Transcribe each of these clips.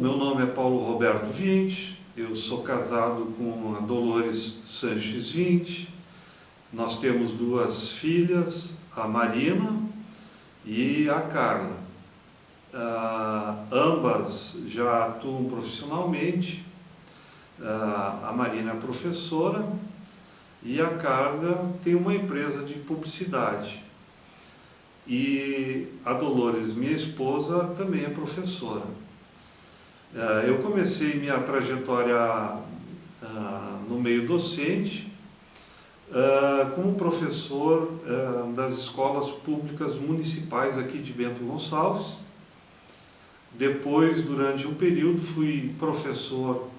meu nome é Paulo Roberto Vinci, eu sou casado com a Dolores Sanches Vinci, nós temos duas filhas, a Marina e a Carla. Ambas já atuam profissionalmente, a Marina é professora e a Carla tem uma empresa de publicidade. E a Dolores, minha esposa, também é professora. Eu comecei minha trajetória no meio docente como professor das escolas públicas municipais aqui de Bento Gonçalves. Depois, durante um período, fui professor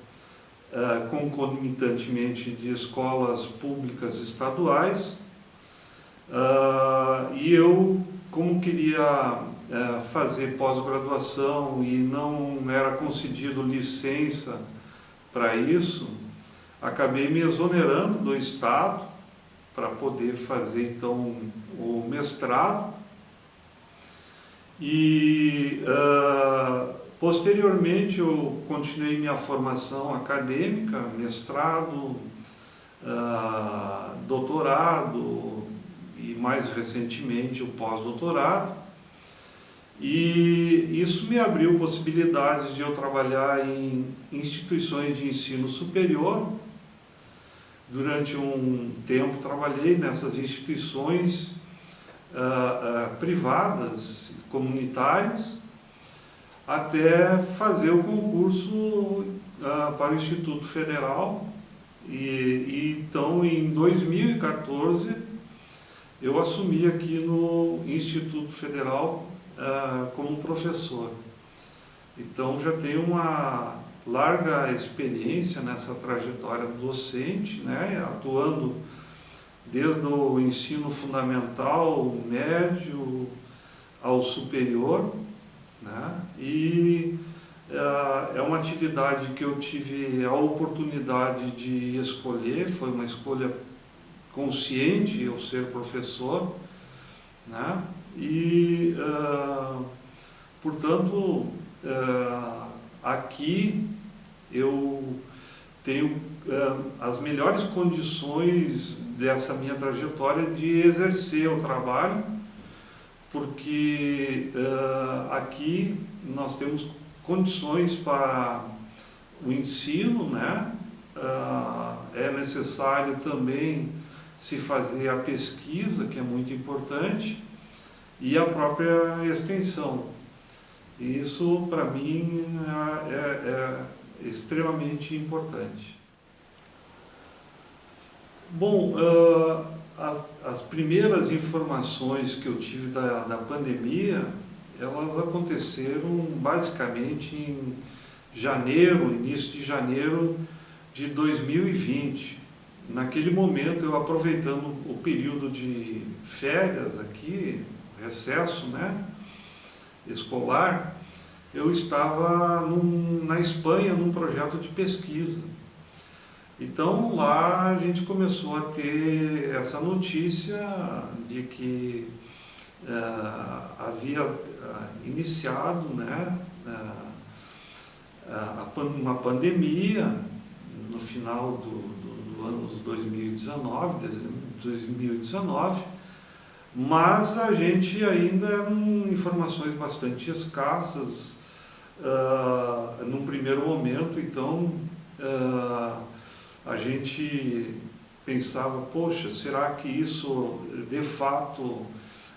concomitantemente de escolas públicas estaduais. E eu, como queria fazer pós-graduação e não era concedido licença para isso, acabei me exonerando do Estado para poder fazer então o mestrado e posteriormente eu continuei minha formação acadêmica, mestrado, doutorado e mais recentemente o pós-doutorado. E isso me abriu possibilidades de eu trabalhar em instituições de ensino superior. Durante um tempo trabalhei nessas instituições privadas, comunitárias, até fazer o concurso para o Instituto Federal. E então, em 2014, eu assumi aqui no Instituto Federal como professor. Então já tenho uma larga experiência nessa trajetória docente, né, atuando desde o ensino fundamental, médio ao superior, né, e é uma atividade que eu tive a oportunidade de escolher, foi uma escolha consciente eu ser professor, né? E, portanto, aqui eu tenho as melhores condições dessa minha trajetória de exercer o trabalho, porque aqui nós temos condições para o ensino, né? É necessário também se fazer a pesquisa, que é muito importante, e a própria extensão. Isso, para mim, é extremamente importante. Bom, as primeiras informações que eu tive da pandemia, elas aconteceram basicamente em janeiro, início de janeiro de 2020. Naquele momento, eu aproveitando o período de férias aqui, recesso, né, escolar, eu estava na Espanha num projeto de pesquisa. Então lá a gente começou a ter essa notícia de que havia iniciado, né, uma pandemia no final do ano 2019, dezembro de 2019, mas a gente ainda eram informações bastante escassas num primeiro momento. Então a gente pensava, poxa, será que isso de fato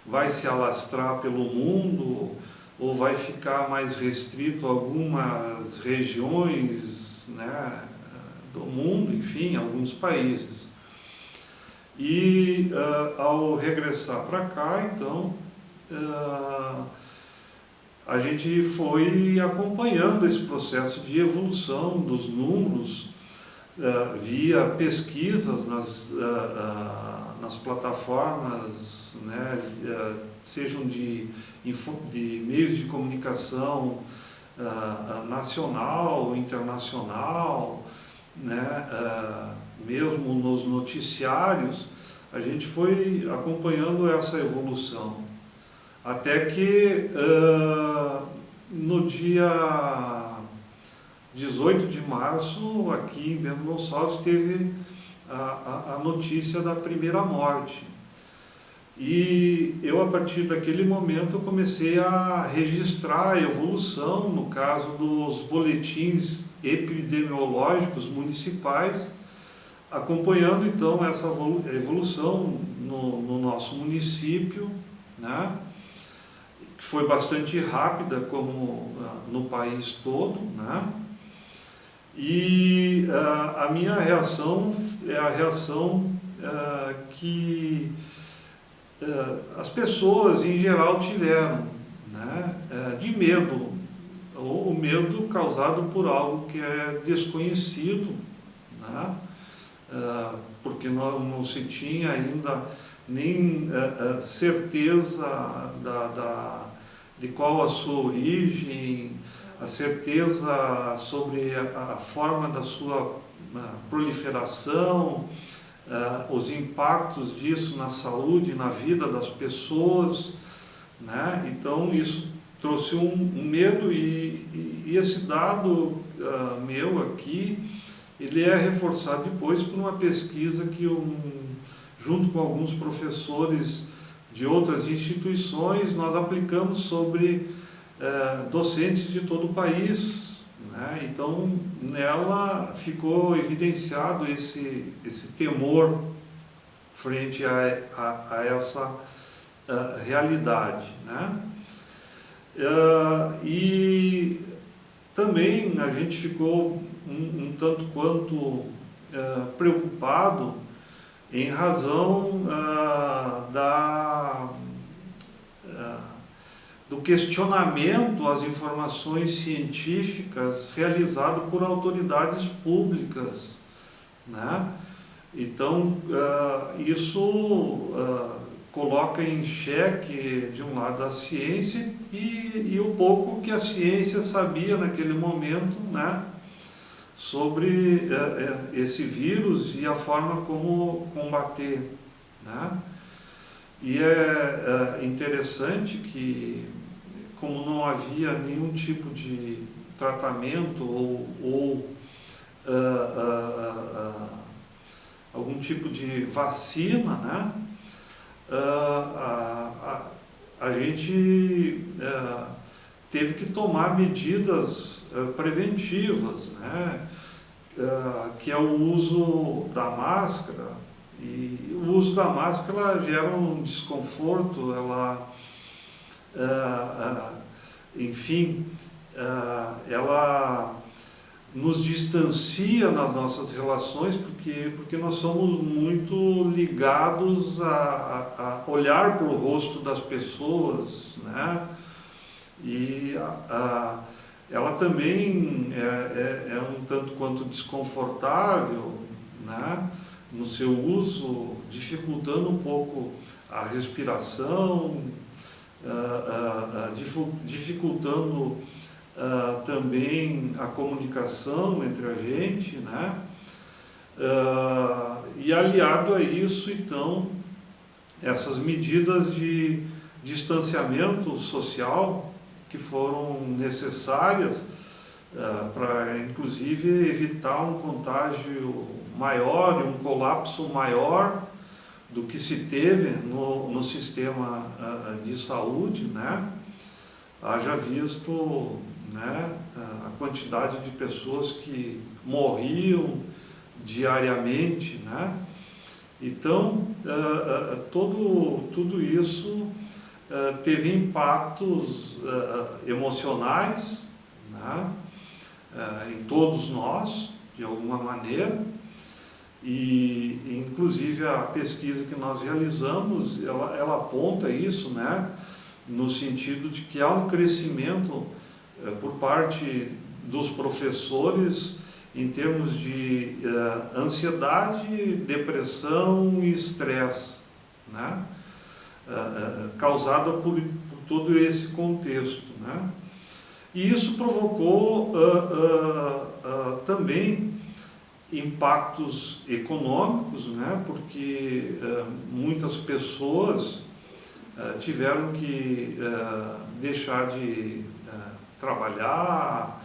vai se alastrar pelo mundo ou vai ficar mais restrito a algumas regiões, né, do mundo, enfim, alguns países. E ao regressar para cá, então, a gente foi acompanhando esse processo de evolução dos números via pesquisas nas plataformas, né, sejam de meios de comunicação nacional, internacional, né, mesmo nos noticiários. A gente foi acompanhando essa evolução, até que no dia 18 de março, aqui em Bento Gonçalves, teve a notícia da primeira morte. E eu, a partir daquele momento, comecei a registrar a evolução, no caso dos boletins epidemiológicos municipais, acompanhando então essa evolução no nosso município, né, que foi bastante rápida, como no país todo, né, e a minha reação é a reação que as pessoas em geral tiveram, né, de medo, ou medo causado por algo que é desconhecido, né, porque não se tinha ainda nem certeza de qual a sua origem, a certeza sobre a forma da sua proliferação, os impactos disso na saúde, na vida das pessoas, né? Então isso trouxe um medo, e esse dado meu aqui, ele é reforçado depois por uma pesquisa que junto com alguns professores de outras instituições, nós aplicamos sobre docentes de todo o país, né? Então, nela ficou evidenciado esse temor frente a essa realidade, né? E também a gente ficou um tanto quanto preocupado em razão do questionamento às informações científicas realizado por autoridades públicas, né? Então, isso coloca em xeque, de um lado, a ciência e o pouco que a ciência sabia naquele momento, né, sobre esse vírus e a forma como combater, né? E é interessante que, como não havia nenhum tipo de tratamento ou algum tipo de vacina, né, a gente teve que tomar medidas preventivas, né, que é o uso da máscara. E o uso da máscara gera um desconforto, enfim, ela nos distancia nas nossas relações, porque nós somos muito ligados a olhar para o rosto das pessoas, né? E ela também é um tanto quanto desconfortável, né, no seu uso, dificultando um pouco a respiração, dificultando também a comunicação entre a gente, né? E aliado a isso, então, essas medidas de distanciamento social que foram necessárias para, inclusive, evitar um contágio maior e um colapso maior do que se teve no sistema de saúde, né? Haja visto, né, a quantidade de pessoas que morriam diariamente, né? Então, tudo isso teve impactos emocionais, né, em todos nós, de alguma maneira, e inclusive a pesquisa que nós realizamos, ela aponta isso, né, no sentido de que há um crescimento por parte dos professores em termos de ansiedade, depressão e estresse, né, causada por todo esse contexto, né? E isso provocou também impactos econômicos, né? Porque muitas pessoas tiveram que deixar de trabalhar,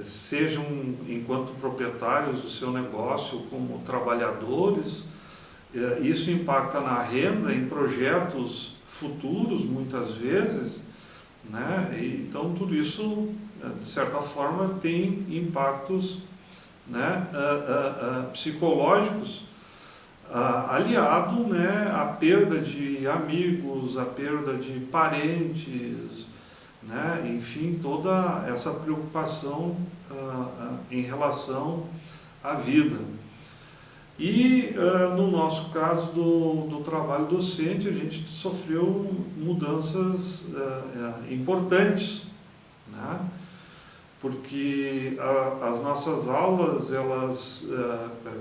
sejam enquanto proprietários do seu negócio, como trabalhadores. Isso impacta na renda, em projetos futuros, muitas vezes, né? Então, tudo isso, de certa forma, tem impactos, né, psicológicos, aliado, né, à perda de amigos, à perda de parentes, né? Enfim, toda essa preocupação em relação à vida. E no nosso caso do trabalho docente, a gente sofreu mudanças importantes, né? Porque as nossas aulas, elas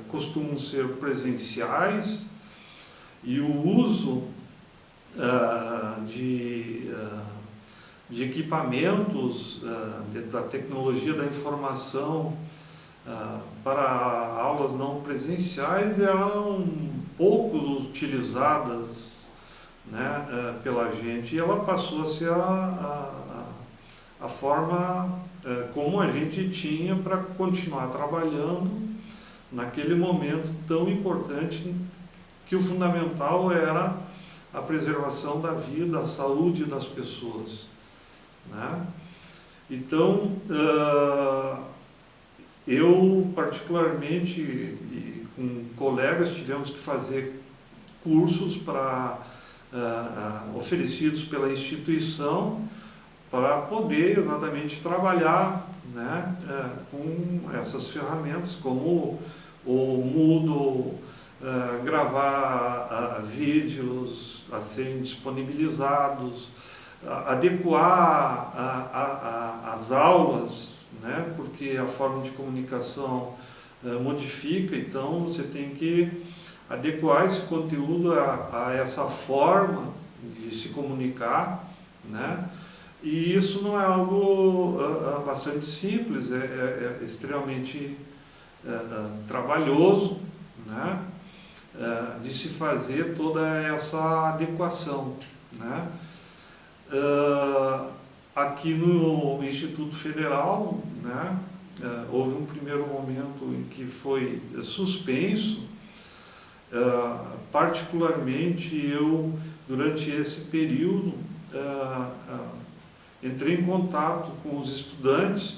costumam ser presenciais, e o uso de equipamentos da tecnologia da informação para aulas não presenciais eram pouco utilizadas, né, pela gente, e ela passou a ser a forma como a gente tinha para continuar trabalhando naquele momento tão importante, que o fundamental era a preservação da vida, a saúde das pessoas, né? Então, eu particularmente e com colegas tivemos que fazer cursos oferecidos pela instituição para poder exatamente trabalhar, né, com essas ferramentas, como o Moodle, gravar vídeos a serem disponibilizados, adequar as aulas, né, porque a forma de comunicação modifica, então você tem que adequar esse conteúdo a essa forma de se comunicar, né? E isso não é algo bastante simples, é extremamente trabalhoso, né? De se fazer toda essa adequação, né? Aqui no Instituto Federal, né, houve um primeiro momento em que foi suspenso. Particularmente eu, durante esse período, entrei em contato com os estudantes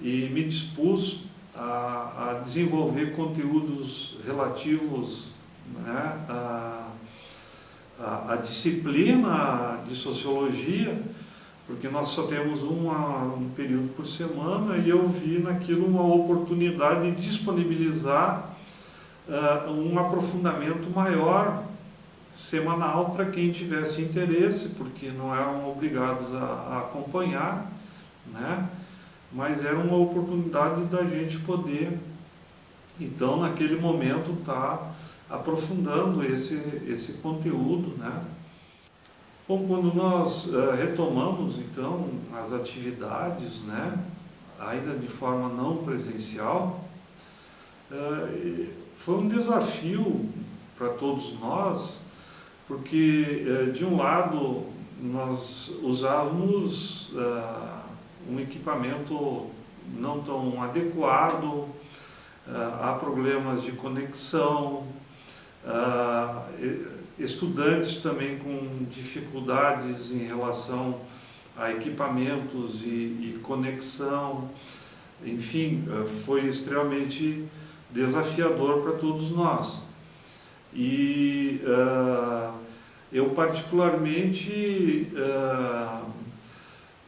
e me dispus a desenvolver conteúdos relativos, né, à disciplina de sociologia, porque nós só temos um período por semana, e eu vi naquilo uma oportunidade de disponibilizar um aprofundamento maior semanal para quem tivesse interesse, porque não eram obrigados a acompanhar, né? Mas era uma oportunidade da gente poder, então, naquele momento, estar aprofundando esse conteúdo, né? Bom, quando nós retomamos, então, as atividades, né, ainda de forma não presencial, foi um desafio para todos nós, porque, de um lado, nós usávamos um equipamento não tão adequado, há problemas de conexão, estudantes também com dificuldades em relação a equipamentos e conexão. Enfim, foi extremamente desafiador para todos nós. E eu particularmente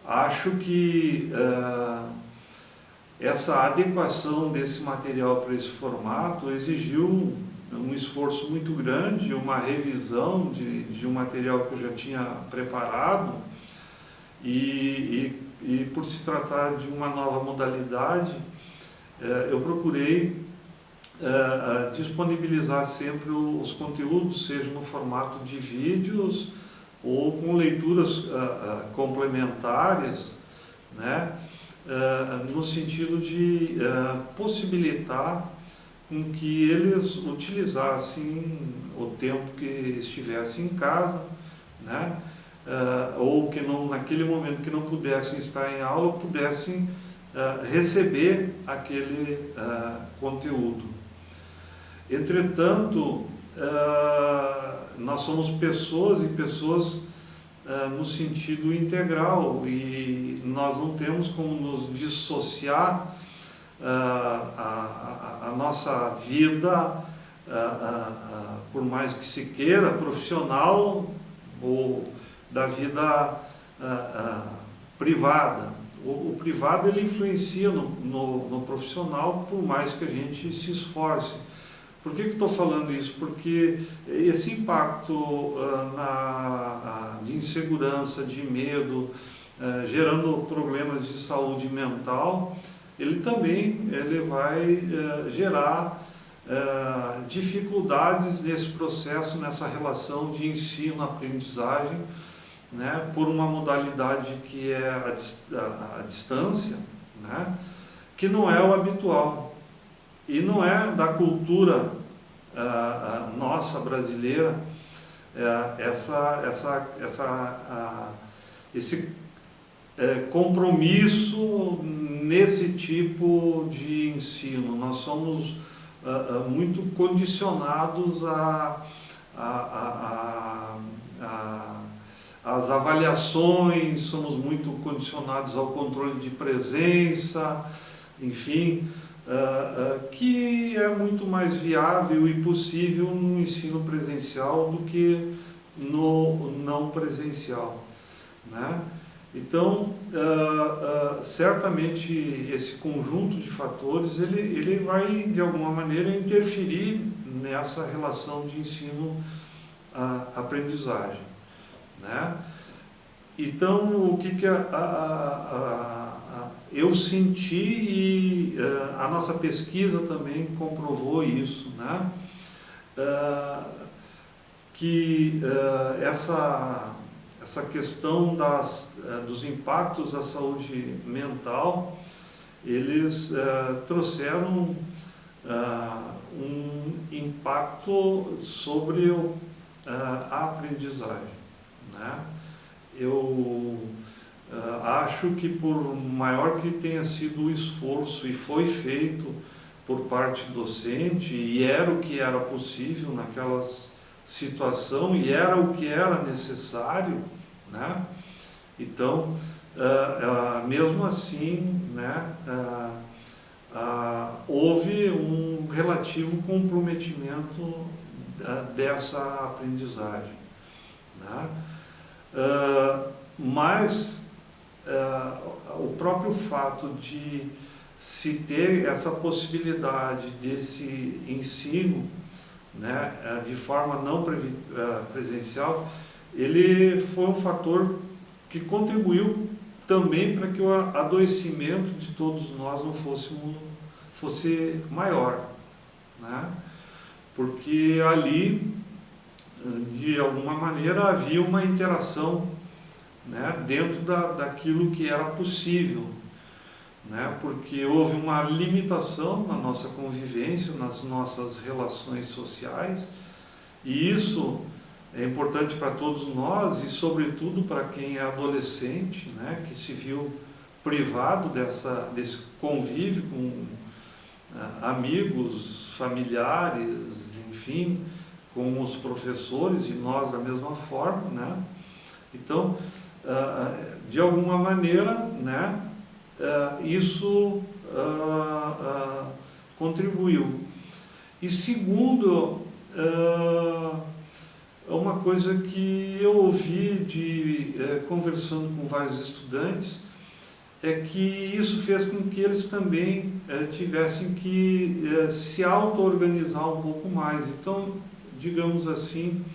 acho que essa adequação desse material para esse formato exigiu um esforço muito grande, uma revisão de um material que eu já tinha preparado, e por se tratar de uma nova modalidade, eu procurei disponibilizar sempre os conteúdos, seja no formato de vídeos ou com leituras complementares, né, no sentido de possibilitar com que eles utilizassem o tempo que estivessem em casa, né, ou que não, naquele momento que não pudessem estar em aula, pudessem receber aquele conteúdo. Entretanto, nós somos pessoas e pessoas no sentido integral, e nós não temos como nos dissociar a nossa vida, por mais que se queira, profissional ou da vida privada. O privado ele influencia no profissional, por mais que a gente se esforce. Por que estou falando isso? Porque esse impacto de insegurança, de medo, gerando problemas de saúde mental, ele também vai gerar dificuldades nesse processo, nessa relação de ensino-aprendizagem, né, por uma modalidade que é a distância, né, que não é o habitual. E não é da cultura nossa brasileira esse compromisso nesse tipo de ensino. Nós somos muito condicionados às avaliações, somos muito condicionados ao controle de presença, enfim, que é muito mais viável e possível no ensino presencial do que no não presencial, né? Então, certamente esse conjunto de fatores ele vai de alguma maneira interferir nessa relação de ensino-aprendizagem, né? Então, o que eu senti, e a nossa pesquisa também comprovou isso, né? Que essa questão dos impactos da saúde mental, eles trouxeram um impacto sobre a aprendizagem, né? Eu acho que, por maior que tenha sido o esforço e foi feito por parte docente, e era o que era possível naquela situação, e era o que era necessário, né? Então, mesmo assim, né, houve um relativo comprometimento dessa aprendizagem, né? Mas o próprio fato de se ter essa possibilidade desse ensino, né, de forma não presencial, ele foi um fator que contribuiu também para que o adoecimento de todos nós não fosse maior, né? Porque ali, de alguma maneira, havia uma interação, né, dentro daquilo que era possível, né, porque houve uma limitação na nossa convivência, nas nossas relações sociais, e isso é importante para todos nós, e sobretudo para quem é adolescente, né, que se viu privado desse convívio com amigos, familiares, enfim, com os professores, e nós da mesma forma, né? Então, de alguma maneira, né, isso contribuiu. E segundo, uma coisa que eu ouvi conversando com vários estudantes, é que isso fez com que eles também tivessem que se auto-organizar um pouco mais. Então, digamos assim,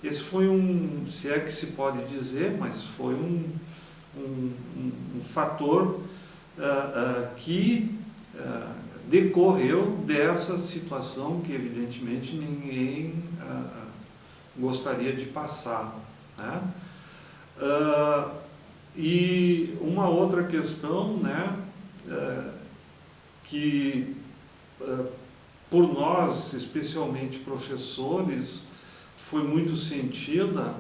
esse foi se é que se pode dizer, mas foi um fator que decorreu dessa situação que evidentemente ninguém gostaria de passar, né? E uma outra questão, né, que por nós, especialmente professores, foi muito sentida,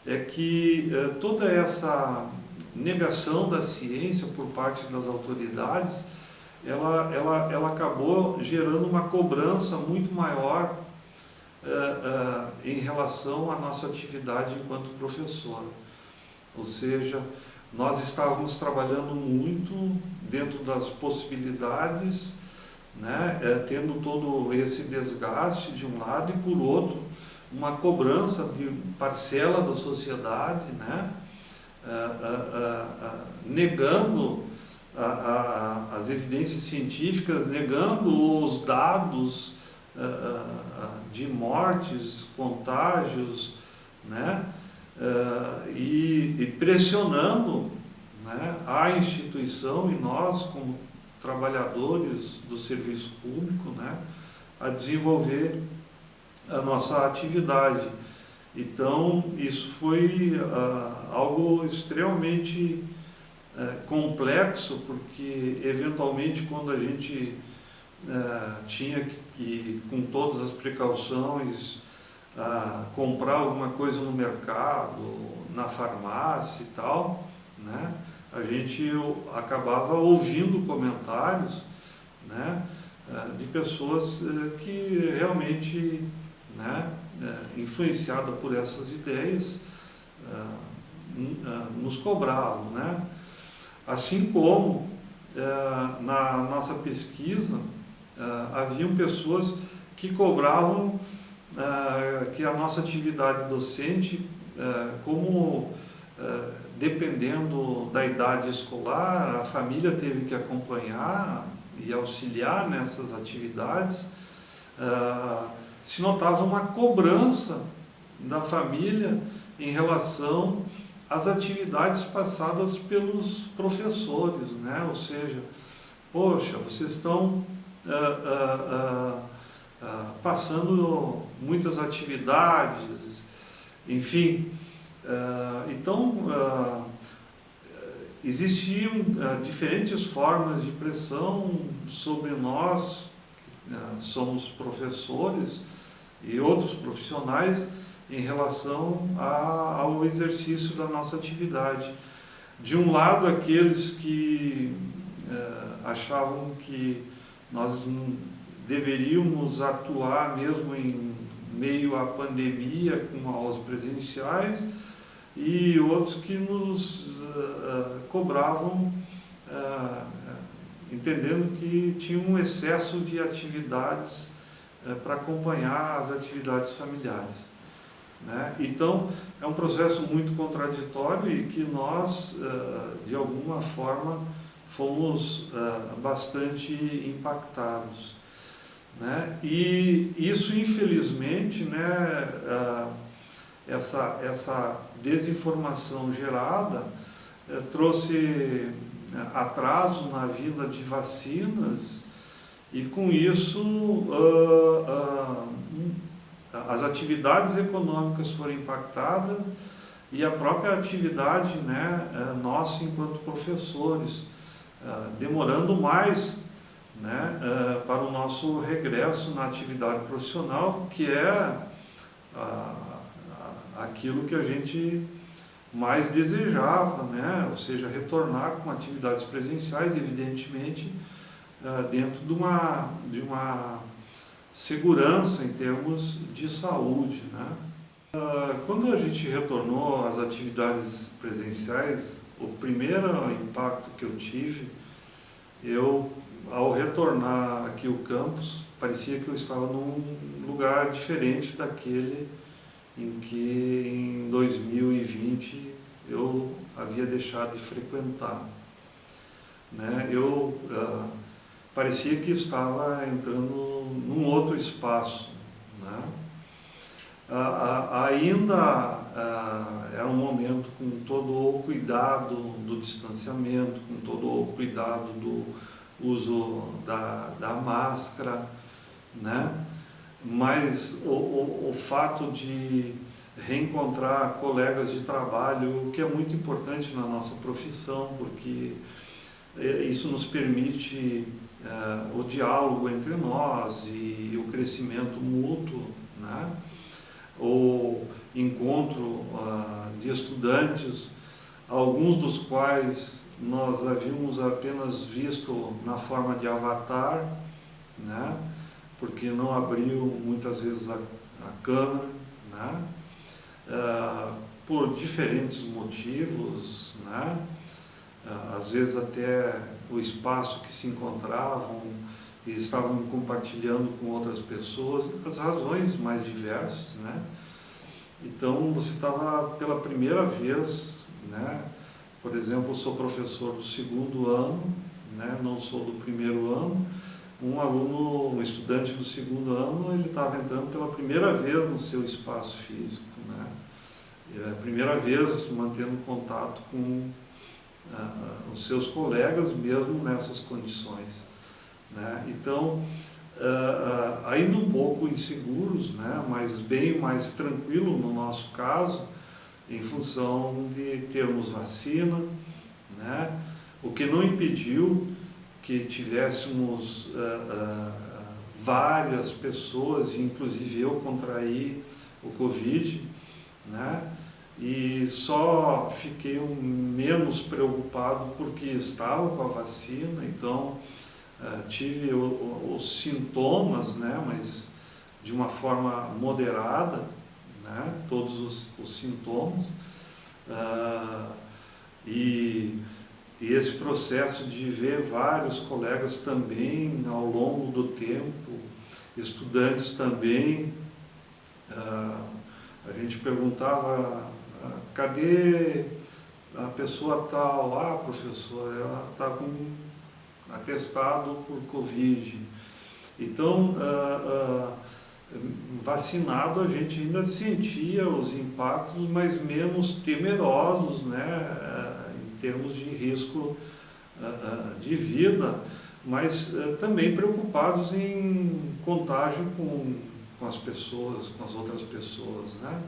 é que toda essa negação da ciência por parte das autoridades, ela acabou gerando uma cobrança muito maior em relação à nossa atividade enquanto professor. Ou seja, nós estávamos trabalhando muito dentro das possibilidades, né, tendo todo esse desgaste de um lado e por outro uma cobrança de parcela da sociedade, né, negando as evidências científicas, negando os dados de mortes, contágios, né, e pressionando, né, a instituição e nós como trabalhadores do serviço público, né, a desenvolver a nossa atividade. Então, isso foi algo extremamente complexo, porque eventualmente quando a gente tinha que, com todas as precauções, comprar alguma coisa no mercado, na farmácia e tal, né, a gente acabava ouvindo comentários, né, de pessoas que realmente, né, influenciadas por essas ideias, nos cobravam, né? Assim como na nossa pesquisa haviam pessoas que cobravam que a nossa atividade docente, como dependendo da idade escolar, a família teve que acompanhar e auxiliar nessas atividades, se notava uma cobrança da família em relação às atividades passadas pelos professores, né? Ou seja, poxa, vocês estão passando muitas atividades, enfim. Então, existiam diferentes formas de pressão sobre nós, que somos professores e outros profissionais, em relação ao exercício da nossa atividade. De um lado, aqueles que achavam que nós deveríamos atuar mesmo em meio à pandemia com aulas presenciais, e outros que nos cobravam, entendendo que tinha um excesso de atividades para acompanhar as atividades familiares, né? Então, é um processo muito contraditório e que nós, de alguma forma, fomos bastante impactados, né? E isso, infelizmente, né, essa desinformação gerada trouxe atraso na vinda de vacinas e, com isso, as atividades econômicas foram impactadas e a própria atividade, né, nossa enquanto professores, demorando mais, né, para o nosso regresso na atividade profissional, que é aquilo que a gente mais desejava, né? Ou seja, retornar com atividades presenciais, evidentemente, dentro de uma segurança em termos de saúde, né? Quando a gente retornou às atividades presenciais, o primeiro impacto que eu tive, ao retornar aqui ao campus, parecia que eu estava num lugar diferente daquele em que em 2020 eu havia deixado de frequentar, né? Parecia que estava entrando num outro espaço, né? Ainda era um momento com todo o cuidado do distanciamento, com todo o cuidado do uso da máscara, né? Mas o fato de reencontrar colegas de trabalho, o que é muito importante na nossa profissão, porque isso nos permite o diálogo entre nós e o crescimento mútuo, né? O encontro de estudantes alguns dos quais nós havíamos apenas visto na forma de avatar, né? Porque não abriu muitas vezes a câmera, né? Por diferentes motivos, né? Às vezes até o espaço que se encontravam e estavam compartilhando com outras pessoas, as razões mais diversas, né? Então você estava pela primeira vez, né? Por exemplo, eu sou professor do segundo ano, né? Não sou do primeiro ano. Um aluno, um estudante do segundo ano, ele estava entrando pela primeira vez no seu espaço físico, né? É a primeira vez mantendo contato com os seus colegas, mesmo nessas condições, né? Então, ainda um pouco inseguros, né? Mas bem mais tranquilo no nosso caso, em função de termos vacina, né? O que não impediu que tivéssemos várias pessoas, inclusive eu contraí o Covid, né? E só fiquei menos preocupado porque estava com a vacina, então tive os sintomas, né? Mas de uma forma moderada, né? Todos os sintomas, e esse processo de ver vários colegas também ao longo do tempo, estudantes também, a gente perguntava, cadê a pessoa tal? Ah, professor, ela está com atestado por Covid. Então, vacinado a gente ainda sentia os impactos, mas menos temerosos, né? Em termos de risco de vida, mas também preocupados em contágio com as pessoas, com as outras pessoas, né?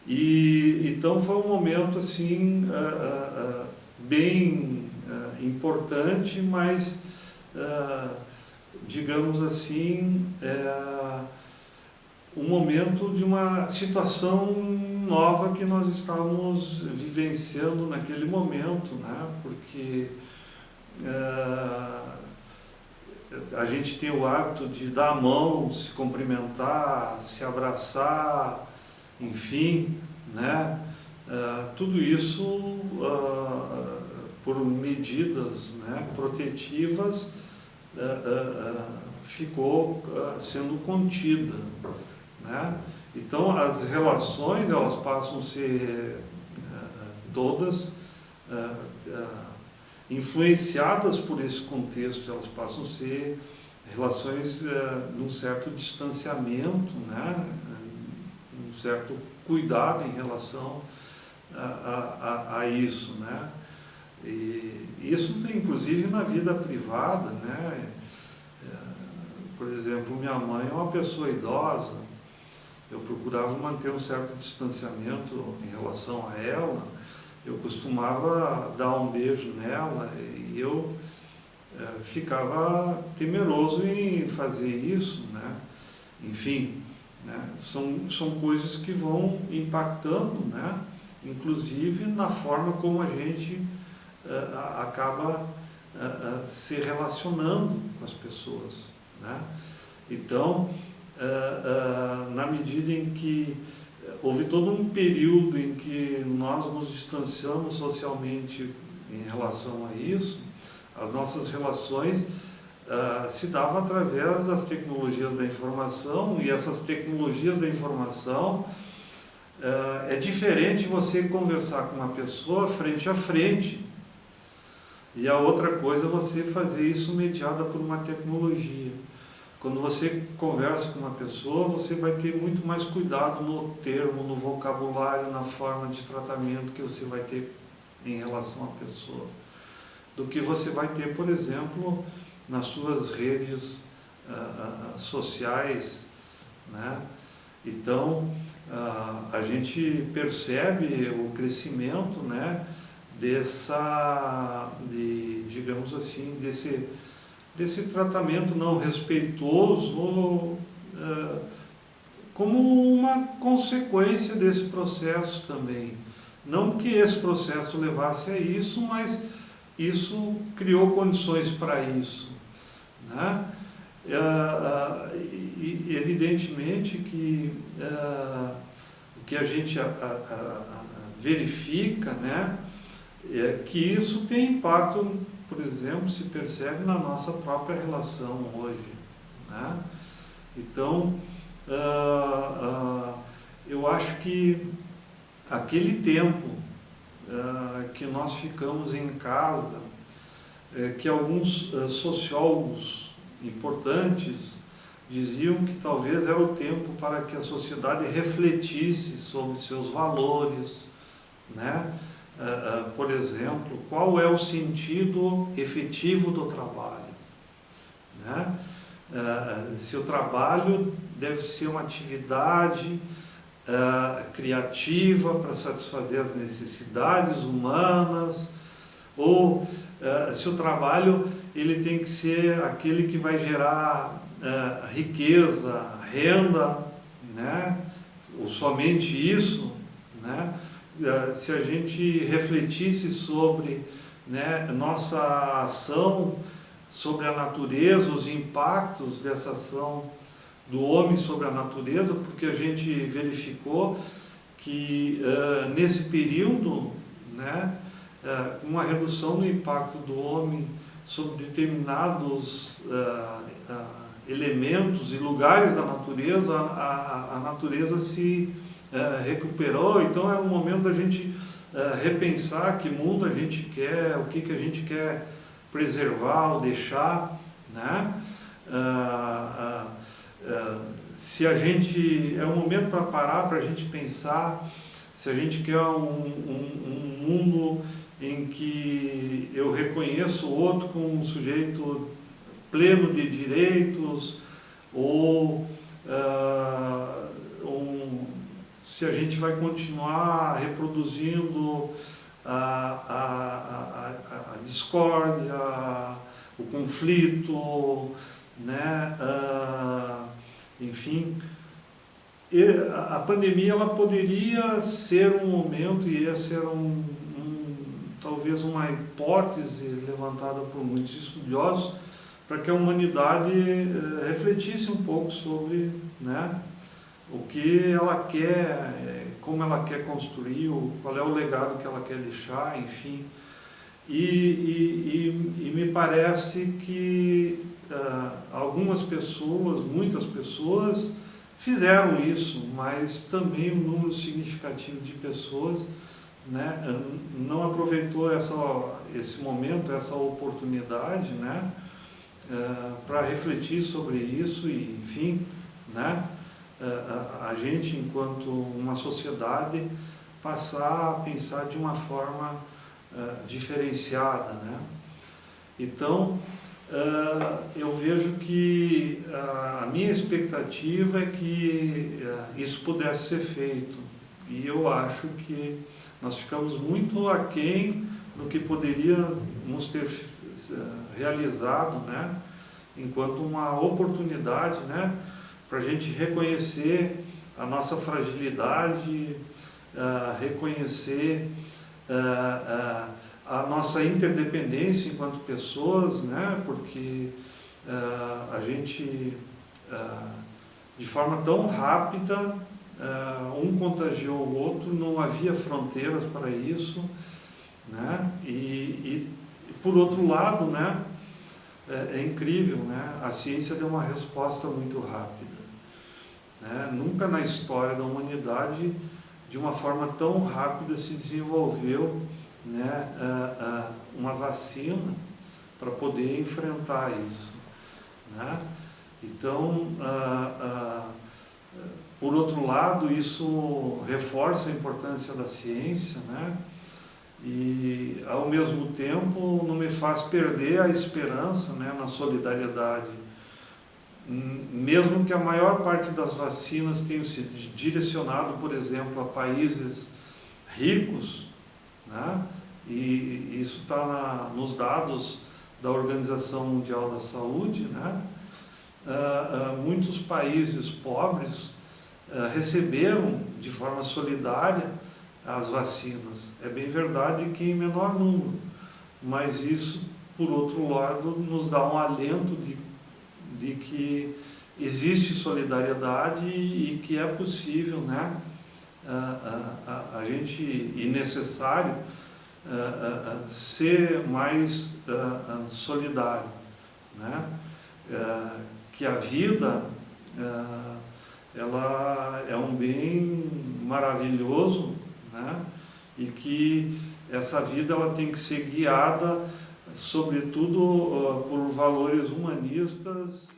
Então foi um momento assim bem importante, mas digamos assim, um momento de uma situação nova que nós estávamos vivenciando naquele momento, né? Porque a gente tem o hábito de dar a mão, se cumprimentar, se abraçar, enfim, né? Tudo isso por medidas, né, protetivas ficou sendo contida, né? Então as relações elas passam a ser todas influenciadas por esse contexto, elas passam a ser relações de um certo distanciamento, né? Um certo cuidado em relação a isso, né? E isso tem inclusive na vida privada, né? Por exemplo, minha mãe é uma pessoa idosa, eu procurava manter um certo distanciamento em relação a ela, eu costumava dar um beijo nela e eu ficava temeroso em fazer isso, né? Enfim, né? São coisas que vão impactando, né? Inclusive na forma como a gente acaba se relacionando com as pessoas, né? Então, na medida em que houve todo um período em que nós nos distanciamos socialmente em relação a isso, as nossas relações se davam através das tecnologias da informação, e essas tecnologias da informação é diferente você conversar com uma pessoa frente a frente, e a outra coisa é você fazer isso mediada por uma tecnologia. Quando você conversa com uma pessoa, você vai ter muito mais cuidado no termo, no vocabulário, na forma de tratamento que você vai ter em relação à pessoa, do que você vai ter, por exemplo, nas suas redes sociais, né? Então, a gente percebe o crescimento, né, digamos assim, desse tratamento não respeitoso, como uma consequência desse processo também, Não que esse processo levasse a isso, mas isso criou condições para isso, né? E evidentemente que o que a gente verifica, né, é que isso tem impacto, por exemplo, se percebe na nossa própria relação hoje, né? Então, eu acho que aquele tempo que nós ficamos em casa, que alguns sociólogos importantes diziam que talvez era o tempo para que a sociedade refletisse sobre seus valores, né? Por exemplo, qual é o sentido efetivo do trabalho, né? Se o trabalho deve ser uma atividade criativa para satisfazer as necessidades humanas, ou se o trabalho ele tem que ser aquele que vai gerar riqueza, renda, né? Ou somente isso, né? Se a gente refletisse sobre, né, nossa ação sobre a natureza, os impactos dessa ação do homem sobre a natureza, porque a gente verificou que nesse período, né, uma redução do impacto do homem sobre determinados elementos e lugares da natureza, a natureza se recuperou. Então é um momento da gente repensar que mundo a gente quer, o que a gente quer preservar ou deixar, né? Se a gente, é um momento para parar, para a gente pensar se a gente quer um mundo em que eu reconheço o outro como um sujeito pleno de direitos, ou se a gente vai continuar reproduzindo a discórdia, o conflito, né? Enfim, a pandemia ela poderia ser um momento, e essa era talvez uma hipótese levantada por muitos estudiosos, para que a humanidade refletisse um pouco sobre, né, o que ela quer, como ela quer construir, qual é o legado que ela quer deixar, enfim. E me parece que algumas pessoas, muitas pessoas, fizeram isso, mas também um número significativo de pessoas, né, não aproveitou esse momento, essa oportunidade, né, para refletir sobre isso e, enfim, né, a gente, enquanto uma sociedade, passar a pensar de uma forma diferenciada, né? Então, eu vejo que a minha expectativa é que isso pudesse ser feito, e eu acho que nós ficamos muito aquém do que poderíamos ter realizado, né, enquanto uma oportunidade, né, para a gente reconhecer a nossa fragilidade, reconhecer a nossa interdependência enquanto pessoas, né, porque a gente, de forma tão rápida, um contagiou o outro, não havia fronteiras para isso, né, e por outro lado, né, é incrível, né, a ciência deu uma resposta muito rápida, né, nunca na história da humanidade, de uma forma tão rápida, se desenvolveu, né, uma vacina para poder enfrentar isso, né? Então, por outro lado, isso reforça a importância da ciência, né? E, ao mesmo tempo, não me faz perder a esperança, né, na solidariedade. Mesmo que a maior parte das vacinas tenham sido direcionado, por exemplo, a países ricos, né? E isso está nos dados da Organização Mundial da Saúde, né? Muitos países pobres receberam de forma solidária as vacinas. É bem verdade que em menor número, mas isso, por outro lado, nos dá um alento de que existe solidariedade e que é possível, né, a gente, e necessário, ser mais solidário, né? Que a vida ela é um bem maravilhoso, né? E que essa vida ela tem que ser guiada, sobretudo, por valores humanistas.